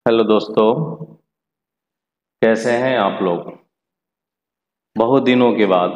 Hello दोस्तों, कैसे हैं आप लोग। बहुत दिनों के बाद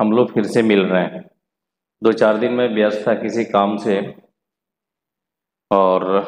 हम लोग फिर से मिल रहे हैं। 2-4 दिन में व्यस्त था किसी काम से और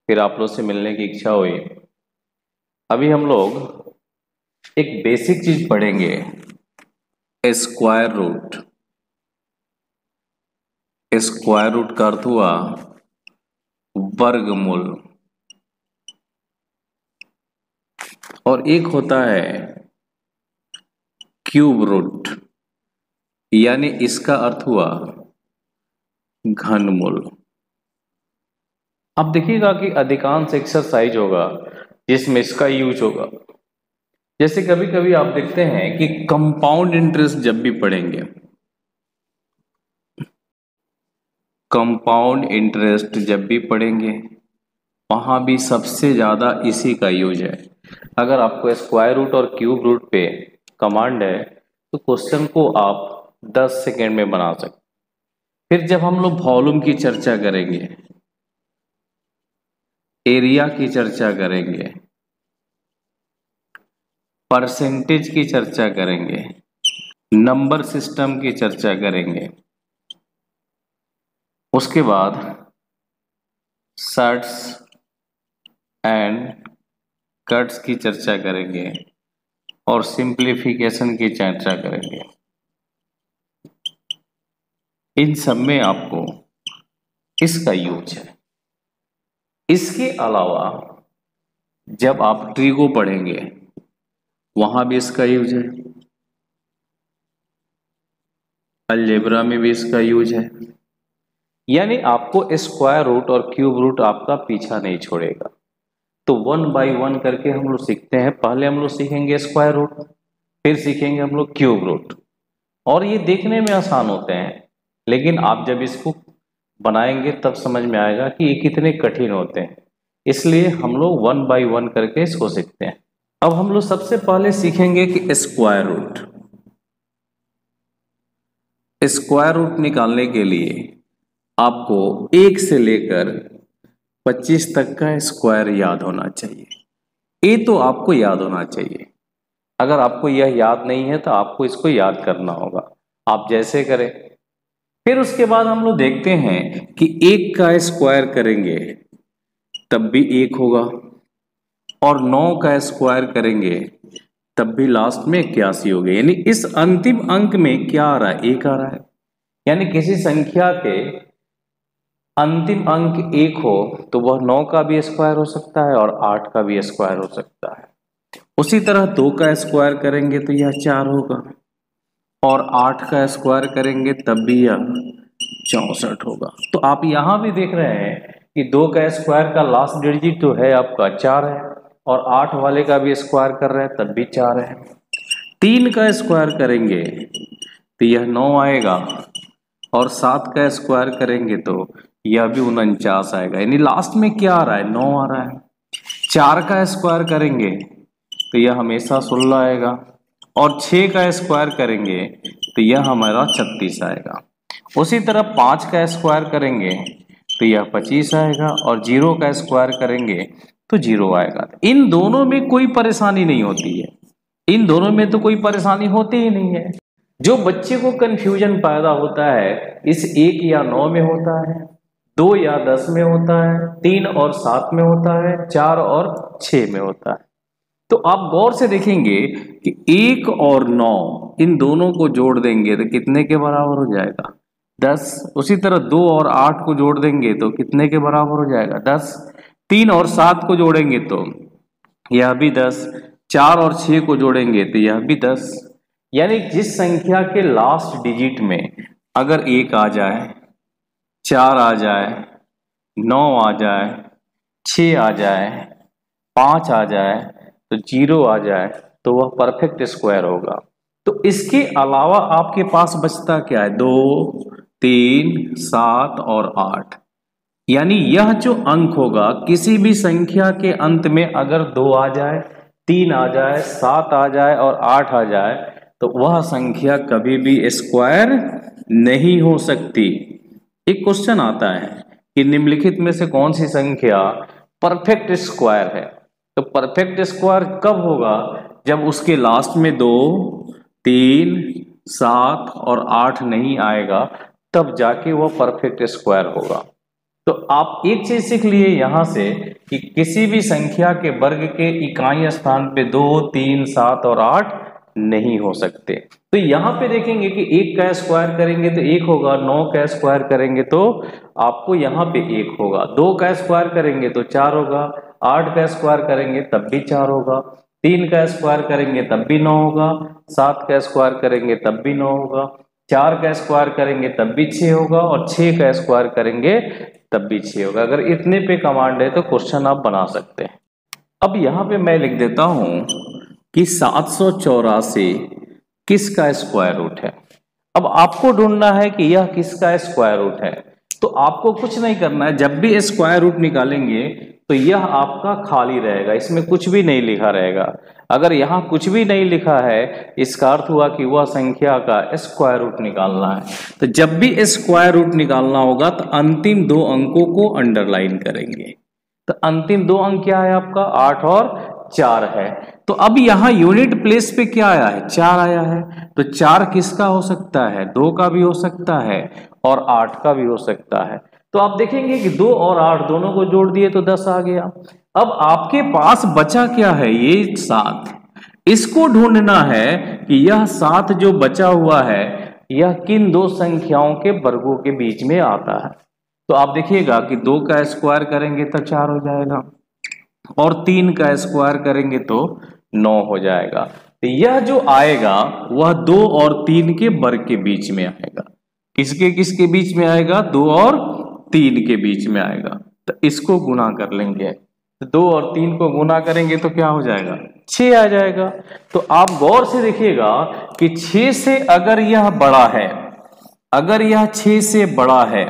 फिर आप लोग से मिलने की इच्छा हुई। अभी हम लोग एक बेसिक चीज पढ़ेंगे, स्क्वायर रूट। स्क्वायर रूट का अर्थ हुआ वर्गमूल, और एक होता है क्यूब रूट, यानी इसका अर्थ हुआ घनमूल। अब देखिएगा कि अधिकांश एक्सरसाइज होगा जिसमें इसका यूज होगा। जैसे कभी कभी आप देखते हैं कि कंपाउंड इंटरेस्ट जब भी पढ़ेंगे, कंपाउंड इंटरेस्ट जब भी पढ़ेंगे वहां भी सबसे ज्यादा इसी का यूज है। अगर आपको स्क्वायर रूट और क्यूब रूट पे कमांड है तो क्वेश्चन को आप 10 सेकेंड में बना सकते। फिर जब हम लोग वॉल्यूम की चर्चा करेंगे, एरिया की चर्चा करेंगे, परसेंटेज की चर्चा करेंगे, नंबर सिस्टम की चर्चा करेंगे, उसके बाद शर्ट्स एंड कट्स की चर्चा करेंगे और सिंप्लीफिकेशन की चर्चा करेंगे। इन सब में आपको इसका यूज है। इसके अलावा जब आप ट्री को पढ़ेंगे वहां भी इसका यूज है, अलजेब्रा में भी इसका यूज है। यानी आपको स्क्वायर रूट और क्यूब रूट आपका पीछा नहीं छोड़ेगा। तो 1 बाय 1 करके हम लोग सीखते हैं। पहले हम लोग सीखेंगे स्क्वायर रूट, फिर सीखेंगे हम लोग क्यूब रूट। और ये देखने में आसान होते हैं, लेकिन आप जब इसको बनाएंगे तब समझ में आएगा कि ये कितने कठिन होते हैं। इसलिए हम लोग 1 बाय 1 करके इसको सीखते हैं। अब हम लोग सबसे पहले सीखेंगे कि स्क्वायर रूट। स्क्वायर रूट निकालने के लिए आपको 1 से लेकर 25 तक का स्क्वायर याद होना चाहिए। ये तो आपको याद होना चाहिए। अगर आपको यह याद नहीं है तो आपको इसको याद करना होगा, आप जैसे करें। फिर उसके बाद हम लोग देखते हैं कि 1 का स्क्वायर करेंगे तब भी 1 होगा, और 9 का स्क्वायर करेंगे तब भी लास्ट में 81 हो गए। यानी इस अंतिम अंक में क्या आ रहा है? 1 आ रहा है। यानी किसी संख्या के अंतिम अंक 1 हो तो वह 9 का भी स्क्वायर हो सकता है और 8 का भी स्क्वायर हो सकता है। उसी तरह 2 का स्क्वायर करेंगे तो यह 4 होगा, और 8 का स्क्वायर करेंगे तब भी यह 64 होगा। तो आप यहां भी देख रहे हैं कि 2 का स्क्वायर का लास्ट डिजिट तो है आपका 4 है, और 8 वाले का भी स्क्वायर कर रहे हैं तब भी 4 है। 3 का स्क्वायर करेंगे तो यह 9 आएगा, और 7 का स्क्वायर करेंगे तो यह भी 49 आएगा। यानी लास्ट में क्या आ रहा है? 9 आ रहा है। 4 का स्क्वायर करेंगे तो यह हमेशा 16 आएगा, और 6 का स्क्वायर करेंगे तो यह हमारा 36 आएगा। उसी तरह 5 का स्क्वायर करेंगे तो यह 25 आएगा, और 0 का स्क्वायर करेंगे तो 0 आएगा। इन दोनों में कोई परेशानी नहीं होती है, इन दोनों में तो कोई परेशानी होती ही नहीं है। जो बच्चे को कंफ्यूजन पैदा होता है इस 1 या 9 में होता है, 2 या 10 में होता है, 3 और 7 में होता है, 4 और 6 में होता है। तो आप गौर से देखेंगे कि 1 और 9 इन दोनों को जोड़ देंगे तो कितने के बराबर हो जाएगा? 10। उसी तरह 2 और 8 को जोड़ देंगे तो कितने के बराबर हो जाएगा? 10। 3 और 7 को जोड़ेंगे तो यह भी 10। 4 और 6 को जोड़ेंगे तो यह भी 10। यानी जिस संख्या के लास्ट डिजिट में अगर 1 आ जाए, 4 आ जाए, 9 आ जाए, 6 आ जाए, 5 आ जाए, तो 0 आ जाए, तो वह परफेक्ट स्क्वायर होगा। तो इसके अलावा आपके पास बचता क्या है? 2, 3, 7 और 8। यानी यह जो अंक होगा, किसी भी संख्या के अंत में अगर 2 आ जाए, 3 आ जाए, 7 आ जाए और 8 आ जाए, तो वह संख्या कभी भी स्क्वायर नहीं हो सकती। एक क्वेश्चन आता है कि निम्नलिखित में से कौन सी संख्या परफेक्ट स्क्वायर है। तो परफेक्ट स्क्वायर कब होगा? जब उसके लास्ट में 2, 3, 7 और 8 नहीं आएगा, तब जाके वह परफेक्ट स्क्वायर होगा। तो आप एक चीज सीख लिए यहां से कि किसी भी संख्या के वर्ग के इकाई स्थान पे 2, 3, 7 और 8 नहीं हो सकते। तो यहां पे देखेंगे कि 1 का स्क्वायर करेंगे तो 1 होगा, 9 का स्क्वायर करेंगे तो आपको यहाँ पे 1 होगा, 2 का स्क्वायर करेंगे तो 4 होगा, 8 का स्क्वायर करेंगे तब भी 4 होगा, 3 का स्क्वायर करेंगे तब भी 9 होगा, 7 का स्क्वायर करेंगे तब भी 9 होगा, 4 का स्क्वायर करेंगे तब भी 6 होगा और 6 का स्क्वायर करेंगे तब भी 6 होगा। अगर इतने पे कमांड है तो क्वेश्चन आप बना सकते हैं। अब यहाँ पे मैं लिख देता हूं कि 784 किसका स्क्वायर रूट है। अब आपको ढूंढना है कि यह किसका स्क्वायर रूट है। तो आपको कुछ नहीं करना है, जब भी स्क्वायर रूट निकालेंगे तो यह आपका खाली रहेगा, इसमें कुछ भी नहीं लिखा रहेगा। अगर यहाँ कुछ भी नहीं लिखा है, इसका अर्थ हुआ कि वह संख्या का स्क्वायर रूट निकालना है। तो जब भी स्क्वायर रूट निकालना होगा तो अंतिम 2 अंकों को अंडरलाइन करेंगे। तो अंतिम 2 अंक क्या है आपका? 8 और 4 है। तो अब यहाँ यूनिट प्लेस पे क्या आया है? 4 आया है। तो 4 किसका हो सकता है? 2 का भी हो सकता है और 8 का भी हो सकता है। तो आप देखेंगे कि 2 और 8 दोनों को जोड़ दिए तो 10 आ गया। अब आपके पास बचा क्या है? ये 7। इसको ढूंढना है कि यह 7 जो बचा हुआ है यह किन 2 संख्याओं के वर्गों के बीच में आता है। तो आप देखिएगा कि 2 का स्क्वायर करेंगे तो 4 हो जाएगा और 3 का स्क्वायर करेंगे तो 9 हो जाएगा। तो यह जो आएगा वह 2 और 3 के वर्ग के बीच में आएगा। किसके किसके बीच में आएगा? 2 और 3 के बीच में आएगा। तो इसको गुना कर लेंगे। तो 2 और 3 को गुना करेंगे तो क्या हो जाएगा? 6 आ जाएगा। तो आप गौर से देखिएगा कि 6 से अगर यह बड़ा है, अगर यह 6 से बड़ा है,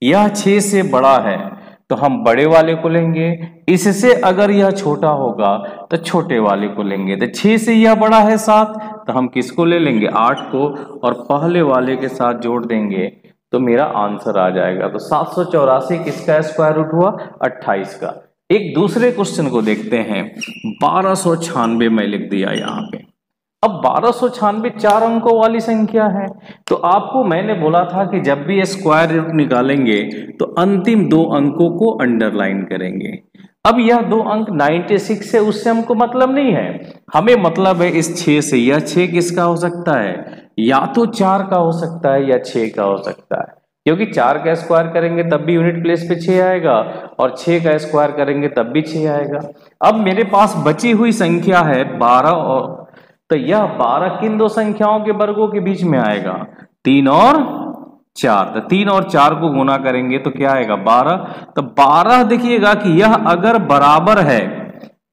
यह 6 से बड़ा है तो हम बड़े वाले को लेंगे। इससे अगर यह छोटा होगा तो छोटे वाले को लेंगे। तो 6 से यह बड़ा है 7 तो हम किसको ले लेंगे? 8 को और पहले वाले के साथ जोड़ देंगे तो मेरा आंसर आ जाएगा। तो 784 किसका स्क्वायर रूट हुआ? 28 का। एक दूसरे क्वेश्चन को देखते हैं। 1296 मैं लिख दिया यहाँ पे। अब 1296 4 अंकों वाली संख्या है। तो आपको मैंने बोला था कि जब भी स्क्वायर रूट निकालेंगे तो अंतिम 2 अंकों को अंडरलाइन करेंगे। अब यह 2 अंक 96 से उससे हमको मतलब नहीं है, हमें मतलब है इस 6 से। यह 6 किसका हो सकता है? या तो 4 का हो सकता है या 6 का हो सकता है, क्योंकि 4 का स्क्वायर करेंगे तब भी यूनिट प्लेस पे 6 आएगा और 6 का स्क्वायर करेंगे तब भी 6 आएगा। अब मेरे पास बची हुई संख्या है 12 और, तो यह 12 किन 2 संख्याओं के वर्गों के बीच में आएगा? 3 और 4। तो 3 और 4 को गुना करेंगे तो क्या आएगा? 12। तो 12 देखिएगा कि यह अगर बराबर है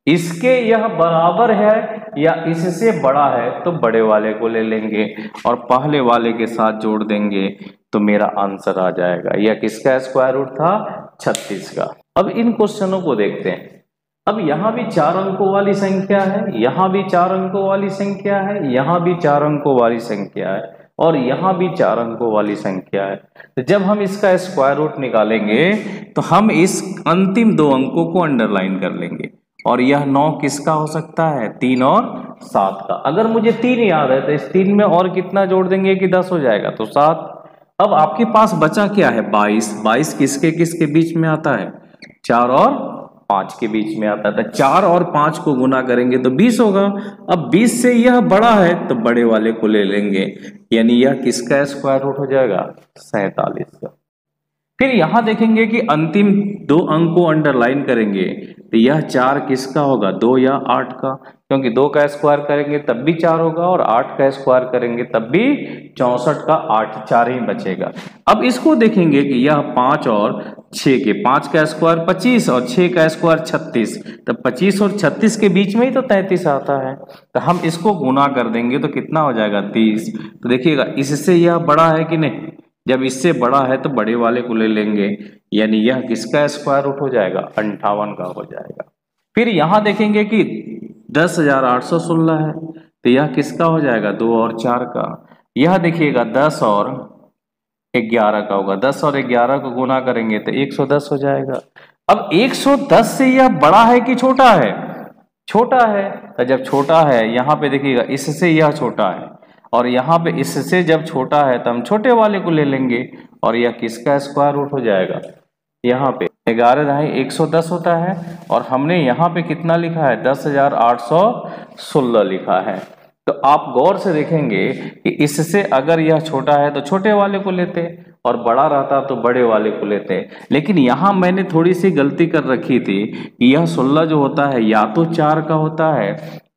इसके, यह बराबर है या इससे बड़ा है तो बड़े वाले को ले लेंगे और पहले वाले के साथ जोड़ देंगे तो मेरा आंसर आ जाएगा। यह किसका स्क्वायर रूट था? 36 का। अब इन क्वेश्चनों को देखते हैं। अब यहां भी 4 अंकों वाली संख्या है, यहां भी 4 अंकों वाली संख्या है, यहां भी 4 अंकों वाली संख्या है और यहां भी 4 अंकों वाली संख्या है। तो जब हम इसका स्क्वायर रूट निकालेंगे तो हम इस अंतिम 2 अंकों को अंडरलाइन कर लेंगे। और यह 9 किसका हो सकता है? 3 और 7 का। अगर मुझे 3 याद है तो इस 3 में और कितना जोड़ देंगे कि 10 हो जाएगा? तो 7। अब आपके पास बचा क्या है? 22। 22 किसके किसके बीच में आता है? 4 और 5 के बीच में आता है। 4 और 5 को गुना करेंगे तो 20 होगा। अब 20 से यह बड़ा है तो बड़े वाले को ले लेंगे, यानी यह किसका स्क्वायर रूट हो जाएगा? 47 का। फिर यहां देखेंगे कि अंतिम 2 अंक को अंडरलाइन करेंगे तो यह 4 किसका होगा? 2 या 8 का, क्योंकि 2 का स्क्वायर करेंगे तब भी 4 होगा और 8 का स्क्वायर करेंगे तब भी 64 का 8, 4 ही बचेगा। अब इसको देखेंगे कि यह 5 और 6 के, 5 का स्क्वायर 25 और 6 का स्क्वायर 36, तो 25 और 36 के बीच में ही तो 33 आता है। तो हम इसको गुना कर देंगे तो कितना हो जाएगा? 30। तो देखिएगा इससे यह बड़ा है कि नहीं? जब इससे बड़ा है तो बड़े वाले को ले लेंगे, यानी यह किसका स्क्वायर रूट हो जाएगा? 58 का हो जाएगा। फिर यहां देखेंगे कि 10,816 है तो यह किसका हो जाएगा? 2 और 4 का। यह देखिएगा 10 और 11 का होगा। 10 और 11 को गुना करेंगे तो 110 हो जाएगा। अब 110 से यह बड़ा है कि छोटा है? छोटा है। तो जब छोटा है, यहां पे देखिएगा इससे यह छोटा है, और यहाँ पे इससे जब छोटा है तो हम छोटे वाले को ले लेंगे, और यह किसका स्क्वायर रूट हो जाएगा? यहाँ पे 11 दहाई 110 होता है, और हमने यहाँ पे कितना लिखा है? 10,816 लिखा है। तो आप गौर से देखेंगे कि इससे अगर यह छोटा है तो छोटे वाले को लेते, और बड़ा रहता तो बड़े वाले को लेते। लेकिन यहाँ मैंने थोड़ी सी गलती कर रखी थी कि यह 16 जो होता है या तो 4 का होता है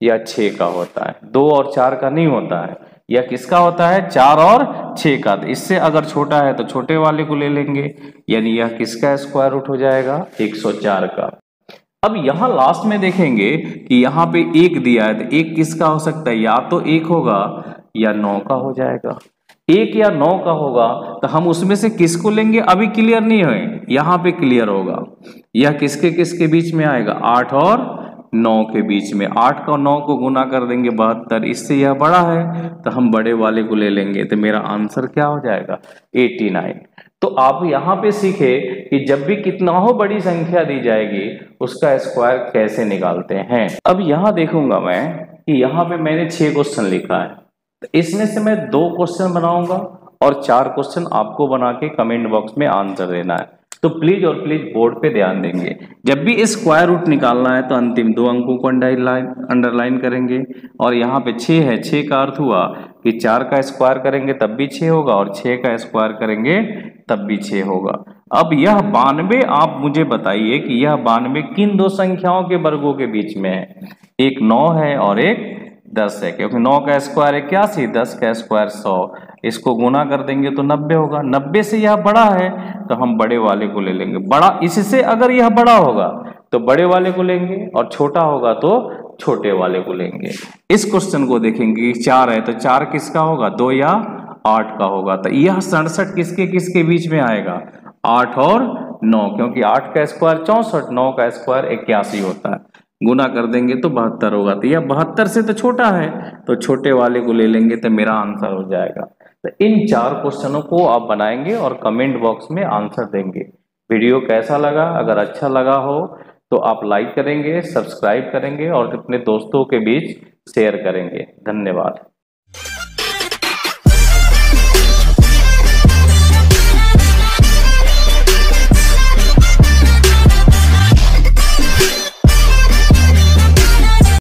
या 6 का होता है, 2 और 4 का नहीं होता है। यह किसका होता है? 4 और 6 का। तो इससे अगर छोटा है तो छोटे वाले को ले लेंगे, यानी यह किसका स्क्वायर रूट हो जाएगा? 104 का। अब यहां लास्ट में देखेंगे कि यहाँ पे 1 दिया है, तो 1 किसका हो सकता है? या तो 1 होगा या 9 का हो जाएगा। 1 या 9 का होगा तो हम उसमें से किसको लेंगे? अभी क्लियर नहीं है, यहाँ पे क्लियर होगा। यह किसके किसके बीच में आएगा? 8 और 9 के बीच में। 8 का 9 को गुना कर देंगे 72, इससे यह बड़ा है तो हम बड़े वाले को ले लेंगे। तो मेरा आंसर क्या हो जाएगा? 89। तो आप यहाँ पे सीखे कि जब भी कितना हो बड़ी संख्या दी जाएगी उसका स्क्वायर कैसे निकालते हैं। अब यहाँ देखूंगा मैं कि यहाँ पे मैंने 6 क्वेश्चन लिखा है, तो इसमें से मैं 2 क्वेश्चन बनाऊंगा और 4 क्वेश्चन आपको बना के कमेंट बॉक्स में आंसर देना है। तो प्लीज और प्लीज बोर्ड पे ध्यान देंगे। जब भी स्क्वायर रूट निकालना है तो अंतिम 2 अंकों को अंडरलाइन करेंगे, और यहाँ पे 6 है, 6 का अर्थ हुआ कि 4 का स्क्वायर करेंगे तब भी 6 होगा, और 6 का स्क्वायर करेंगे तब भी 6 होगा। अब यह 92, आप मुझे बताइए कि यह 92 किन 2 संख्याओं के वर्गों के बीच में है? एक 9 है और एक 10 है, क्योंकि 9 का स्क्वायर 81, 10 का स्क्वायर 100। इसको गुना कर देंगे तो 90 होगा। 90 से यह बड़ा है तो हम बड़े वाले को ले लेंगे। बड़ा इससे अगर यह बड़ा होगा तो बड़े वाले को लेंगे, और छोटा होगा तो छोटे वाले को लेंगे। इस क्वेश्चन को देखेंगे, 4 है तो 4 किसका होगा? 2 या 8 का होगा। तो यह 67 किसके किसके बीच में आएगा? 8 और 9, क्योंकि 8 का स्क्वायर 64, 9 का स्क्वायर 81 होता है। गुना कर देंगे तो 72 होगा। तो यह 72 से तो छोटा है तो छोटे वाले को ले लेंगे, तो मेरा आंसर हो जाएगा। तो इन 4 क्वेश्चनों को आप बनाएंगे और कमेंट बॉक्स में आंसर देंगे। वीडियो कैसा लगा? अगर अच्छा लगा हो तो आप लाइक करेंगे, सब्सक्राइब करेंगे और अपने दोस्तों के बीच शेयर करेंगे। धन्यवाद।